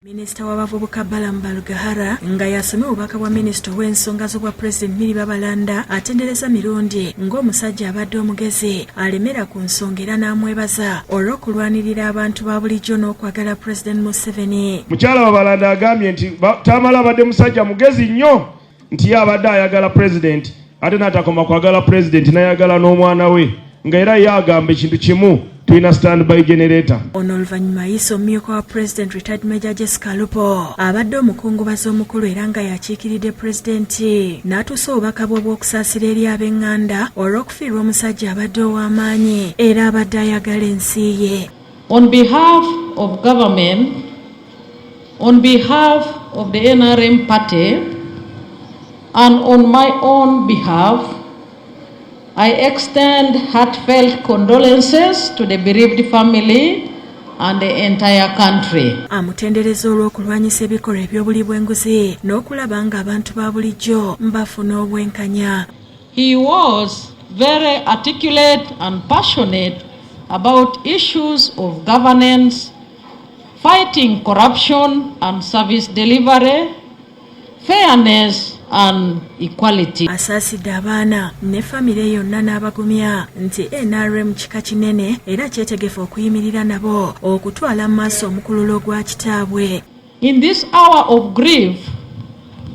Minisita w'abavubuka Balaam Balugahara nga yasomye obubaka bwa minisita w'ensonga z'obwa Pulezidenti Milly Babalanda atendereza mirundi ng'omusajja abadde omugezi alemera ku nsonga era n'amwebaza olw'okulwanirira abantu ba bulijjo n'okwagala Pulezidenti Museveni. Mukyala Babalanda agambye nti Tamala abadde musajja mugezi nnyo nti ye abadde ayagala Pulezidenti ate n'atakoma kwagala Pulezidenti n'ayagala n'omwana we nga era ye agamba ekintu kimu tulina standby generator. Ono oluvannyuma ayise omumyuka wa President Retired Major Jessica Lupo abadde omukungubazi omukulu era nga yakiikiridde Pulezidenti n'atuusa obubaka bwe obw'okusaasira eri ab'eŋŋanda olw'okufiirwa omusajja abadde ow'amaanyi era abadde ayagala ensi ye. On behalf of government, on behalf of the NRM party, and on my own behalf, I extend heartfelt condolences to the bereaved family and the entire country. Amutendereza olw'okulwanyisa ebikolwa eby'obuli bw'enguzi n'okulaba nga abantu ba bulijjo bafuna obwenkanya. He was very articulate and passionate about issues of governance, fighting corruption and service delivery, fairness and equality. Asaasidde abaana ne famire yonna n'abagumya nti NRM kika kinene era kyetegefu okuyimirira nabo okutwala mu maaso omukululo gwa kitaabwe. In this hour of grief,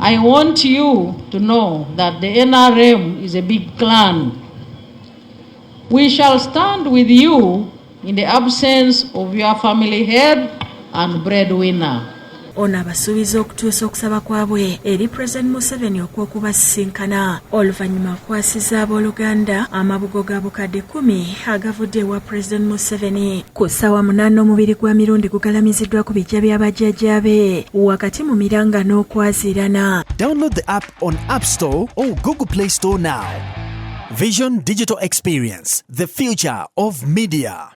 I want you to know that the NRM is a big clan. We shall stand with you in the absence of your family head and breadwinner. Ono abasuubiza okutuusa okusaba kwabwe eri President Museveni okw'okubasisinkana oluvannyuma akwasiza abooluganda amabugo ga bukadde 10 agavudde ewa President Museveni. Ku ssaawa 8 omubiri gwa mirundi gugalamiziddwa ku bijja by'abajjajjaabe wakati mu miranga n'okwaziirana. Download the app on App Store or Google Play Store now. Vision Digital Experience, the future of media.